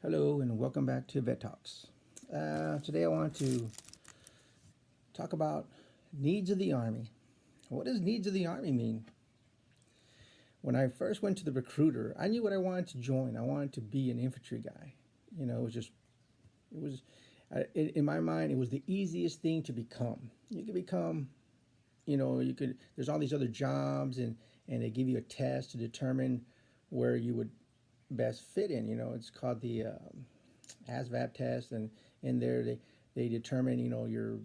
Hello and welcome back to Vet Talks. Today I want to talk about needs of the Army. What does needs of the Army mean? When I first went to the recruiter, I knew what I wanted to join. I wanted to be an infantry guy. It was just, it was, in my mind, it was the easiest thing to become. You could become, there's all these other jobs and they give you a test to determine where you would best fit in. It's called the ASVAB test, and in there they determine your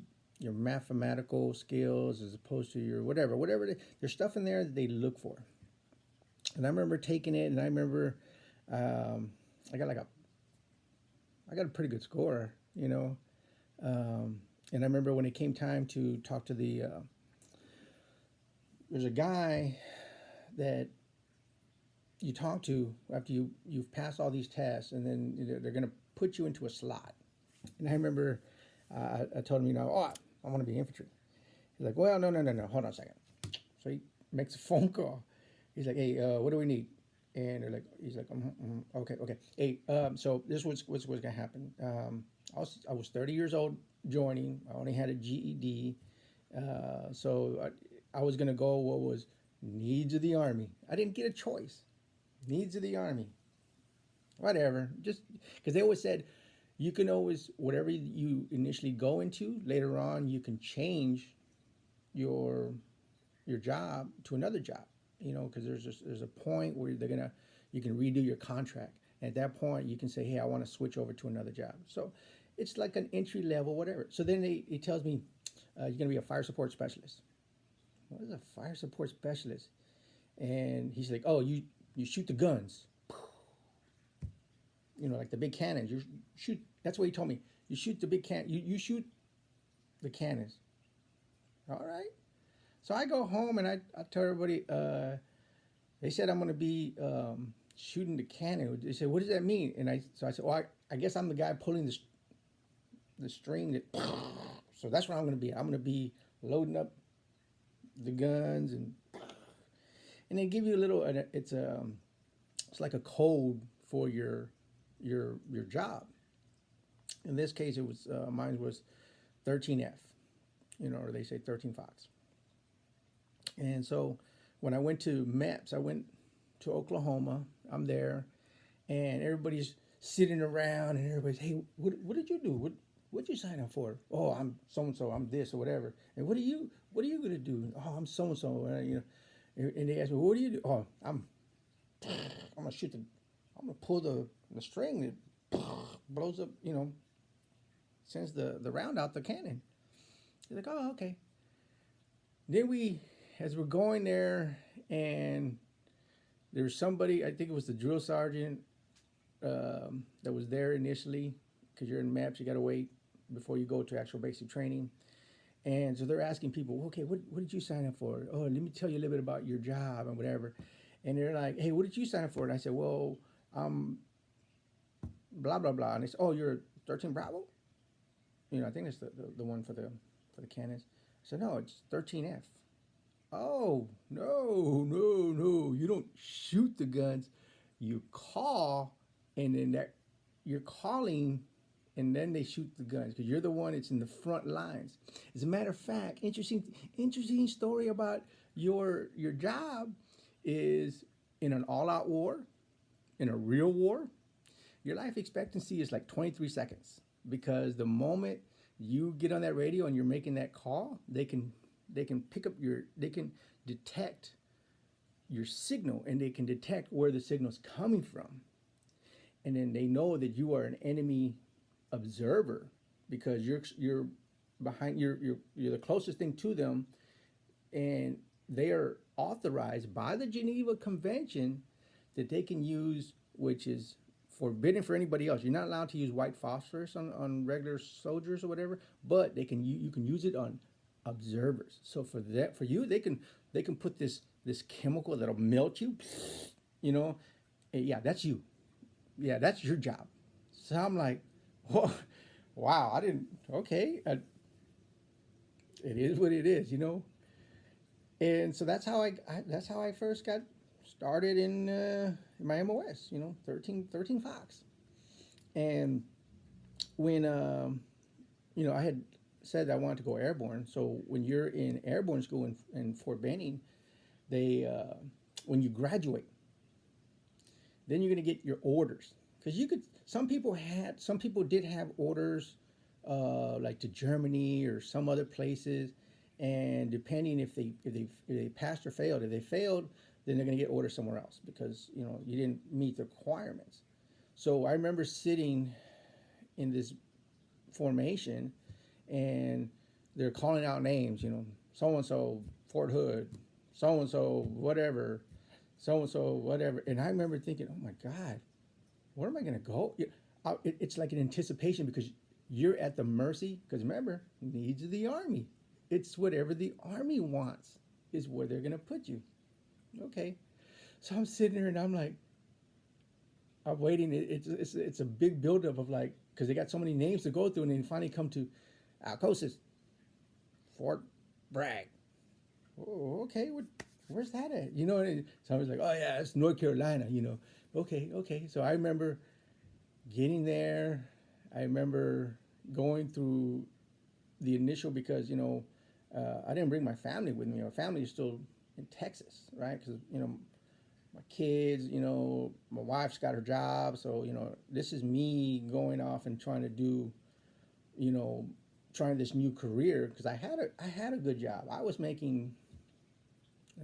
mathematical skills as opposed to your whatever there's stuff in there that they look for. And I remember taking it, and I remember um, I got I got a pretty good score, and I remember when it came time to talk to there's a guy that you talk to after you've passed all these tests, and then they're going to put you into a slot. And I remember I told him, I want to be infantry. He's like, well, no, hold on a second. So he makes a phone call. He's like, hey, what do we need? And he's like, okay. Hey, so this was what's gonna happen. I was 30 years old joining. I only had a GED, so I was gonna go what was needs of the Army. I didn't get a choice. Needs of the Army. Whatever. Just because they always said you can always, whatever you initially go into, later on you can change your your job to another job. Because there's a point where you can redo your contract. And at that point, you can say, hey, I want to switch over to another job. So it's like an entry level, whatever. So then he tells me, you're going to be a fire support specialist. What is a fire support specialist? And he's like, oh, you shoot the guns, like the big cannons. You shoot. That's what he told me. You shoot the big can. You shoot the cannons. All right. So I go home and I tell everybody. They said I'm going to be shooting the cannon. They said, what does that mean? And I said, well, I guess I'm the guy pulling the string that. So that's what I'm going to be. I'm going to be loading up the guns and they give you a little. It's like a code for your job. In this case, it was mine was 13F, or they say 13 Fox. And so when I went to MEPS, I went to Oklahoma. I'm there, and everybody's sitting around, and everybody's, hey, what did you do? What you sign up for? Oh, I'm so and so. I'm this or whatever. And what are you gonna do? Oh, I'm so and so. And they asked me, what do you do? Oh, I'm gonna shoot I'm gonna pull the string that blows up. Sends the round out the cannon. He's like, oh, okay. Then as we're going there, and there was somebody, I think it was the drill sergeant that was there initially, because you're in MEPS, you got to wait before you go to actual basic training. And so they're asking people, okay, what did you sign up for? Oh, let me tell you a little bit about your job and whatever. And they're like, hey, what did you sign up for? And I said, well, blah, blah, blah. And they said, oh, you're 13 Bravo? I think it's the one for the cannons. I said, no, it's 13F. Oh, no. You don't shoot the guns. You call, and then you're calling, and then they shoot the guns because you're the one that's in the front lines. As a matter of fact, interesting story about your job is in an all-out war, in a real war, your life expectancy is like 23 seconds because the moment you get on that radio and you're making that call, they can pick up they can detect your signal, and they can detect where the signal's coming from, and then they know that you are an enemy observer because you're behind you're the closest thing to them, and they are authorized by the Geneva Convention that they can use, which is forbidden for anybody else. You're not allowed to use white phosphorus on regular soldiers or whatever, but you can use it on observers. So for you, they can put this chemical that'll melt you, you know, and yeah, that's you. Yeah, that's your job. So I'm like, whoa, wow, I didn't. Okay, it is what it is. And so that's how I first got started in my MOS. 13 Fox. And when I had said I wanted to go airborne. So when you're in airborne school in Fort Benning, they when you graduate, then you're going to get your orders, because you could. Some people did have orders, like to Germany or some other places, and depending if they passed or failed, if they failed, then they're going to get orders somewhere else because you didn't meet the requirements. So I remember sitting in this formation, and they're calling out names, so and so Fort Hood, so and so whatever, so and so whatever. And I remember thinking, oh my God, where am I going to go? It's like an anticipation because you're at the mercy. Because remember, needs of the Army. It's whatever the Army wants is where they're going to put you. Okay. So I'm sitting there and I'm like, I'm waiting. It's a big buildup of like, because they got so many names to go through, and then finally come to Alcosis, Fort Bragg. Oh, okay, where's that at? And somebody's like, oh yeah, it's North Carolina. Okay, okay. So I remember getting there. I remember going through the initial, because I didn't bring my family with me. My family is still in Texas, right? Because my kids, my wife's got her job, so this is me going off and trying to do, trying this new career, because I had a good job. I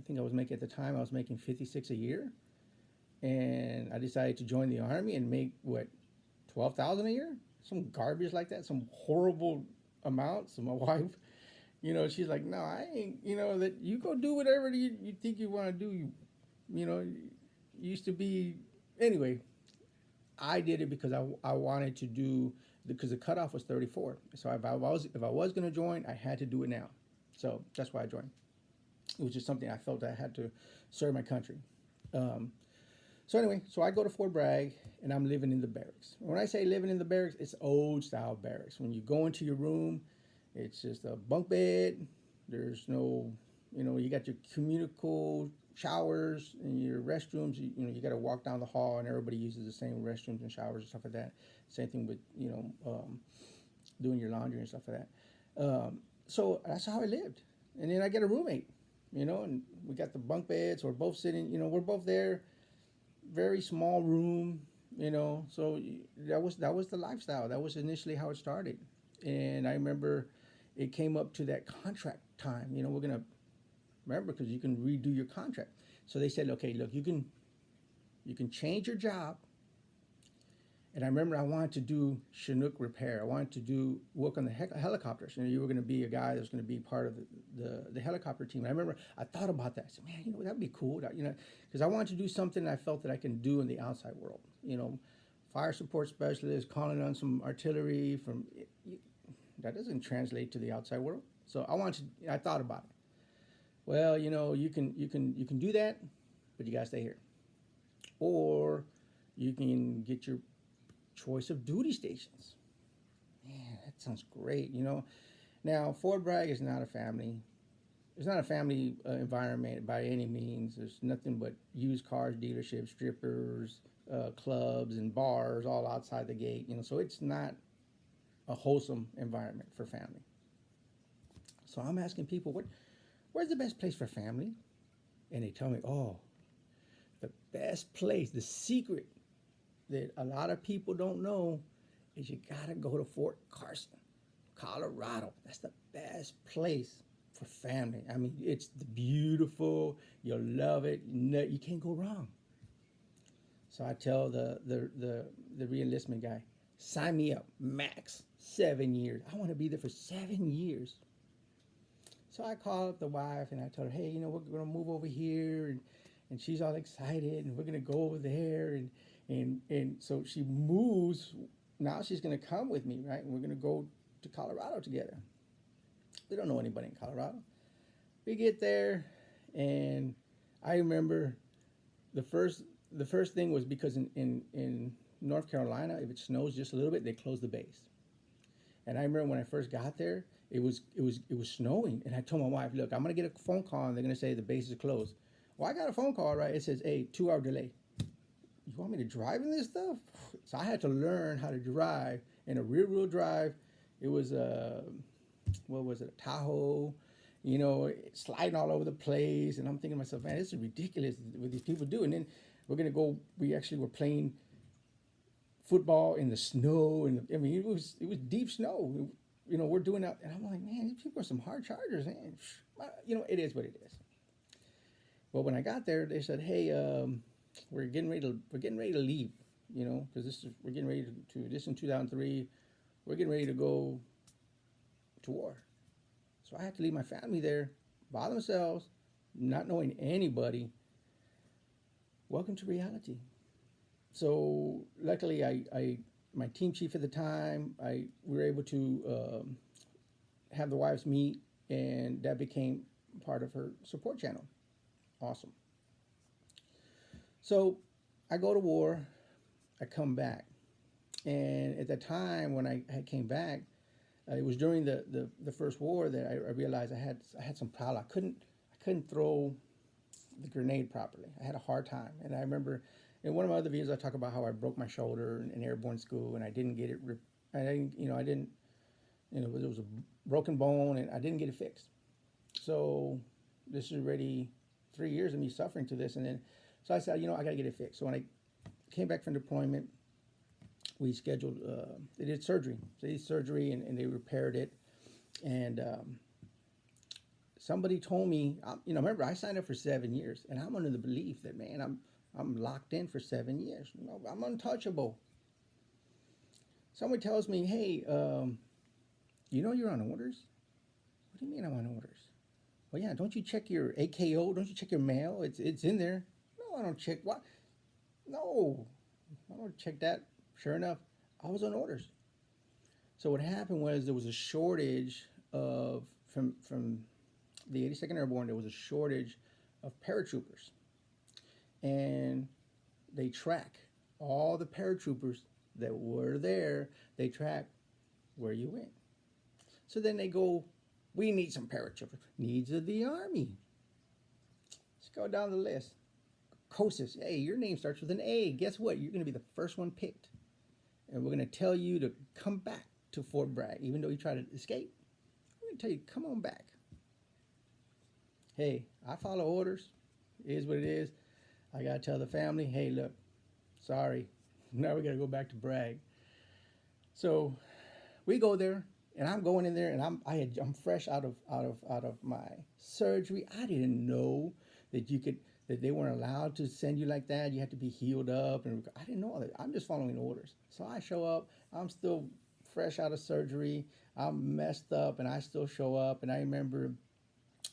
think I was making at the time I was making 56 a year, and I decided to join the Army and make what, 12,000 a year, some garbage like that, some horrible amount. So my wife, she's like, no, I ain't, that you go do whatever you think you want to do. You used to be, anyway. I did it because I wanted to do, because the cutoff was 34. So if I was going to join, I had to do it now. So that's why I joined. It was just something I felt I had to serve my country. Um, so anyway, so I go to Fort Bragg, and I'm living in the barracks. When I say living in the barracks, it's old style barracks. When you go into your room, it's just a bunk bed. There's no, you got your communal showers and your restrooms. You got to walk down the hall, and everybody uses the same restrooms and showers and stuff like that. Same thing with doing your laundry and stuff like that. So that's how I lived. And then I get a roommate, and we got the bunk beds. We're both sitting. We're both there. Very small room. So that was the lifestyle. That was initially how it started. And I remember it came up to that contract time. We're gonna remember, because you can redo your contract. So they said, okay, look, you can change your job. And I remember I wanted to do Chinook repair. I wanted to work on the helicopters. You were going to be a guy that was going to be part of the helicopter team. And I remember I thought about that. I said, man, that'd be cool. Because I wanted to do something I felt that I can do in the outside world. Fire support specialist, calling on some artillery from. That doesn't translate to the outside world. So I thought about it. Well, you can do that, but you gotta stay here, or you can get your choice of duty stations. Man, that sounds great. Now Fort Bragg is not a family. It's not a family environment by any means. There's nothing but used cars, dealerships, strippers, clubs, and bars all outside the gate. So it's not a wholesome environment for family. So I'm asking people, where's the best place for family? And they tell me, oh, the best place, the secret that a lot of people don't know is you gotta go to Fort Carson, Colorado. That's the best place for family. I mean, it's beautiful. You'll love it. You can't go wrong. So I tell the re-enlistment guy, sign me up, max 7 years. I want to be there for 7 years. So I call up the wife and I tell her, hey, we're going to move over here, and she's all excited, and we're going to go over there, and so she moves. Now she's going to come with me, right? And we're going to go to Colorado together. We don't know anybody in Colorado. We get there, and I remember the first thing was, because in North Carolina, if it snows just a little bit, they close the base. And I remember when I first got there, it was snowing, and I told my wife, look, I'm gonna get a phone call, and they're gonna say the base is closed. Well, I got a phone call, right? It says, hey, 2 hour delay. you want me to drive in this stuff? So I had to learn how to drive in a rear wheel drive. It was what was it, a Tahoe, sliding all over the place. And I'm thinking to myself, man, this is ridiculous what these people do. And then we actually were playing football in the snow. And I mean, it was deep snow. We're doing that. And I'm like, man, these people are some hard chargers, man. It is what it is. Well, when I got there, they said, hey, we're getting ready to leave, because we're getting ready to this in 2003. We're getting ready to go to war. So I had to leave my family there by themselves, not knowing anybody. Welcome to reality. So luckily, my team chief at the time, we were able to have the wives meet, and that became part of her support channel. Awesome. So I go to war, I come back. And at the time when I came back, it was during the first war that I realized I had some problem. I couldn't throw the grenade properly. I had a hard time. And I remember in one of my other videos I talk about how I broke my shoulder in airborne school, and I didn't get it. There was a broken bone, and I didn't get it fixed. So this is already 3 years of me suffering to this, and then so I said, I got to get it fixed. So when I came back from deployment, we scheduled. They did surgery. So they did surgery, and they repaired it. And somebody told me, remember I signed up for 7 years, and I'm under the belief that, man, I'm locked in for 7 years. I'm untouchable. Someone tells me, hey, you're on orders. What do you mean I'm on orders? Well, yeah, don't you check your AKO? Don't you check your mail? It's in there. No, I don't check. What? No, I don't check that. Sure enough, I was on orders. So what happened was there was a shortage from the 82nd Airborne. There was a shortage of paratroopers, and they track all the paratroopers that were there. They track where you went. So then they go, we need some paratroopers. Needs of the Army. Let's go down the list. COSIS, hey, your name starts with an A. Guess what? You're going to be the first one picked. And we're going to tell you to come back to Fort Bragg. Even though you try to escape, we're going to tell you, come on back. Hey, I follow orders. It is what it is. I got to tell the family, hey, look, sorry. Now we got to go back to Bragg. So we go there. And I'm going in there, and I'm fresh out of my surgery. I didn't know that that they weren't allowed to send you like that. You had to be healed up, and I didn't know all that. I'm just following orders. So I show up. I'm still fresh out of surgery. I'm messed up, and I still show up. And I remember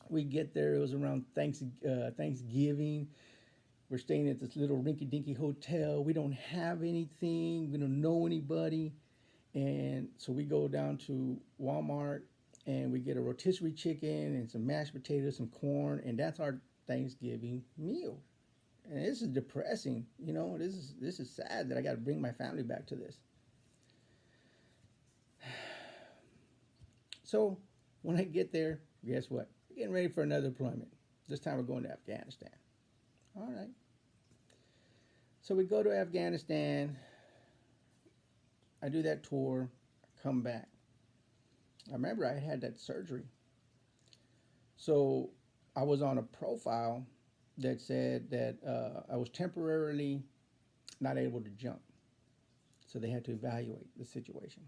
we get there. It was around Thanksgiving. We're staying at this little rinky-dinky hotel. We don't have anything. We don't know anybody. And so we go down to Walmart, and we get a rotisserie chicken and some mashed potatoes, some corn, and that's our Thanksgiving meal. And this is depressing, this is sad that I got to bring my family back to this. So when I get there, guess what? We're getting ready for another deployment. This time we're going to Afghanistan. All right. So we go to Afghanistan. I do that tour, come back. I remember I had that surgery. So I was on a profile that said that I was temporarily not able to jump. So they had to evaluate the situation.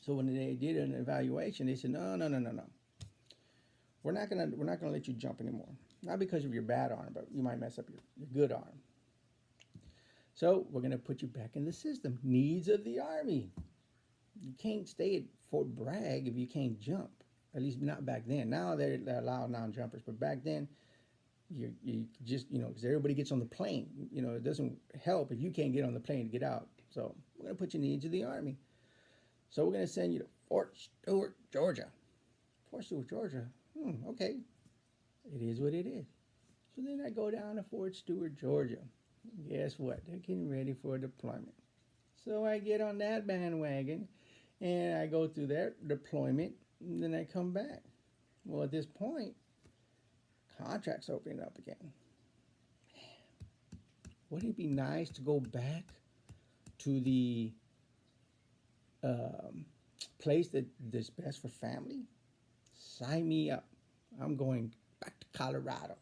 So when they did an evaluation, they said, no. We're not gonna let you jump anymore. Not because of your bad arm, but you might mess up your good arm. So we're going to put you back in the system. Needs of the Army. You can't stay at Fort Bragg if you can't jump. At least not back then. Now they allow non-jumpers, but back then, you just, because everybody gets on the plane. It doesn't help if you can't get on the plane to get out. So we're going to put you in needs of the Army. So we're going to send you to Fort Stewart, Georgia. Fort Stewart, Georgia. Okay. It is what it is. So then I go down to Fort Stewart, Georgia. Guess what? They're getting ready for deployment. So I get on that bandwagon, and I go through their deployment, and then I come back. Well, at this point, contracts opening up again. Wouldn't it be nice to go back to the um, place that's best for family? Sign me up. I'm going back to Colorado.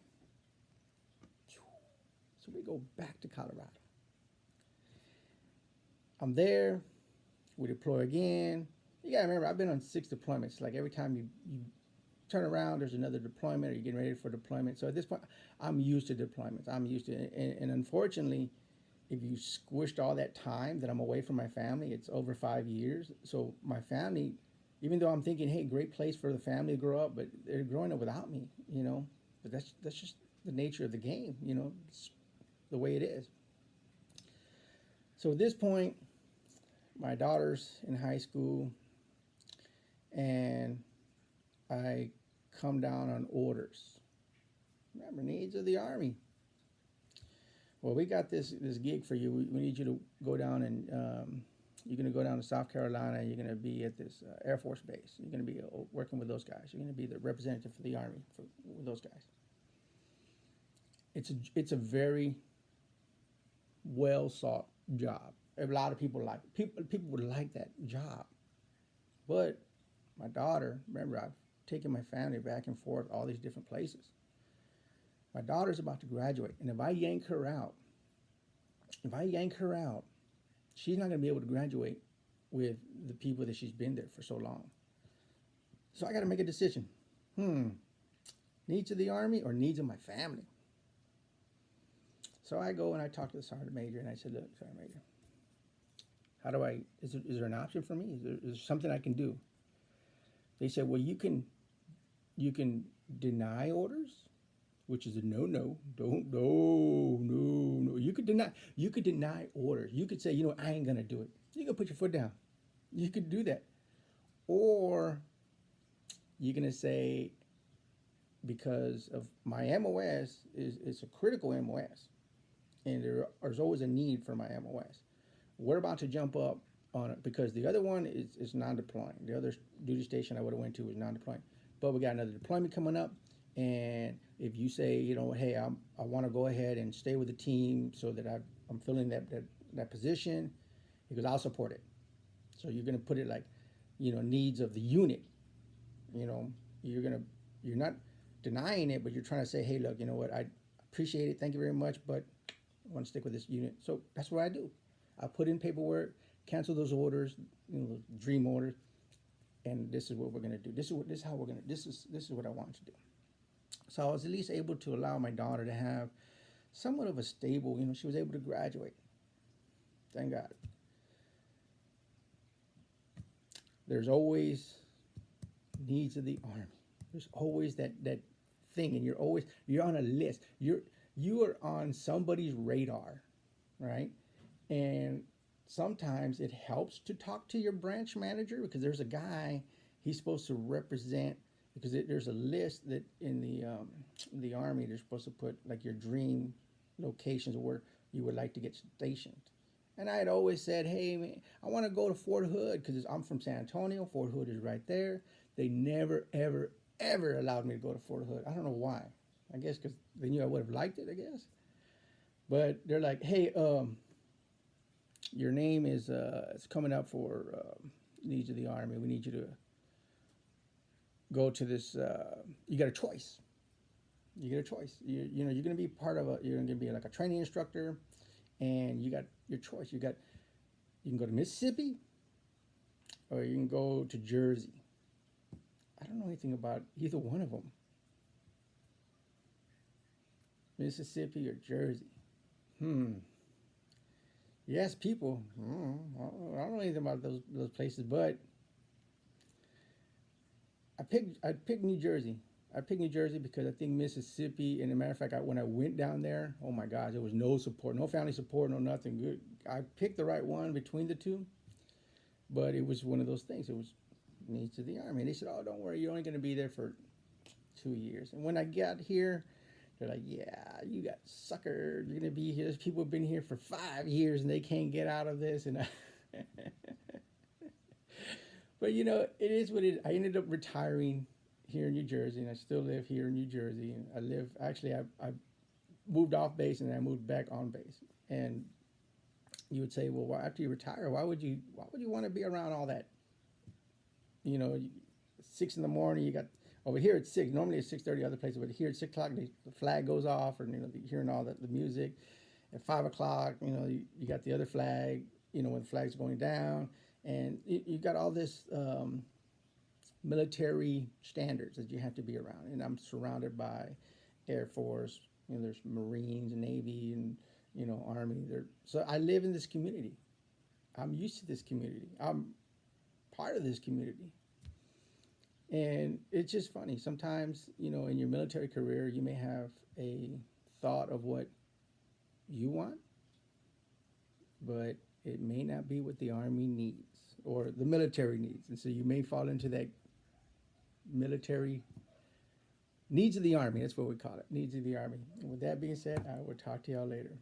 So we go back to Colorado. I'm there. We deploy again. You gotta remember, I've been on 6 deployments. Like every time you turn around, there's another deployment, or you're getting ready for deployment. So at this point, I'm used to deployments. I'm used to it. And unfortunately, if you squished all that time that I'm away from my family, it's over 5 years. So my family, even though I'm thinking, hey, great place for the family to grow up, but they're growing up without me, you know. But that's just the nature of the game, you know. It's the way it is. So at this point, my daughter's in high school, and I come down on orders. Remember, needs of the Army. Well, we got this gig for you. We need you to go down and you're going to go down to South Carolina. You're going to be at this Air Force base. You're going to be working with those guys. You're going to be the representative for the Army with those guys. It's a very well sought job. A lot of people like people would like that job, but my daughter, remember, I've taken my family back and forth all these different places. My daughter's about to graduate, and if I yank her out, she's not going to be able to graduate with the people that she's been there for so long. So I got to make a decision. Needs of the Army or needs of my family? So I go and I talk to the sergeant major, and I said, look, sergeant major, how do is there an option for me? Is there something I can do? They said, well, you can deny orders, which is a no. Don't, no. You could deny orders. You could say, you know, I ain't gonna do it. You can put your foot down. You could do that. Or you're gonna say, because of my MOS is a critical MOS, and there's always a need for my MOS. We're about to jump up on it because the other one is non-deploying. The other duty station I would have went to was non-deploying. But we got another deployment coming up, and if you say, you know, hey, I want to go ahead and stay with the team so that I'm filling that position, because I'll support it. So you're going to put it like, you know, needs of the unit. You know, you're not denying it, but you're trying to say, hey, look, you know what, I appreciate it, thank you very much, but I want to stick with this unit. So that's what I do. I put in paperwork, cancel those orders, you know, dream orders, and this is what we're gonna do. This is how we're gonna. This is what I want to do. So I was at least able to allow my daughter to have somewhat of a stable. You know, she was able to graduate. Thank God. There's always needs of the Army. There's always that thing, and you're on a list. You are on somebody's radar, right? And sometimes it helps to talk to your branch manager, because there's a guy, he's supposed to represent, because there's a list that in the Army, they're supposed to put like your dream locations where you would like to get stationed. And I had always said, hey, man, I want to go to Fort Hood because I'm from San Antonio. Fort Hood is right there. They never, ever, ever allowed me to go to Fort Hood. I don't know why. I guess because they knew I would have liked it, I guess. But they're like, hey, your name is it's coming up for needs of the Army. We need you to go to this. You got a choice. You get a choice. You know, you're going to be you're going to be like a training instructor, and you got your choice. You can go to Mississippi, or you can go to Jersey. I don't know anything about either one of them. Mississippi or Jersey. Yes, people. I don't know anything about those places, but I picked New Jersey. I picked New Jersey because I think Mississippi, and as a matter of fact, when I went down there, oh my gosh, there was no support, no family support, no nothing good. I picked the right one between the two, but it was one of those things. It was needs of the Army. And they said, oh, don't worry, you're only going to be there for 2 years. And when I got here, they're like, yeah, you got suckered. You're going to be here. There's people have been here for 5 years and they can't get out of this. And but, you know, it is what it is. I ended up retiring here in New Jersey, and I still live here in New Jersey. And I moved off base and I moved back on base. And you would say, well, after you retire, why would you want to be around all that? You know, 6 in the morning, you got over here at 6. Normally it's 6:30 other places, but here at 6 o'clock the flag goes off, and you're hearing all the music. At 5 o'clock, you got the other flag. When the flag's going down, and you got all this military standards that you have to be around. And I'm surrounded by Air Force. There's Marines, Navy, and Army. So I live in this community. I'm used to this community. I'm part of this community. And it's just funny. Sometimes, in your military career, you may have a thought of what you want, but it may not be what the Army needs or the military needs. And so you may fall into that military needs of the Army. That's what we call it, needs of the Army. And with that being said, I will talk to y'all later.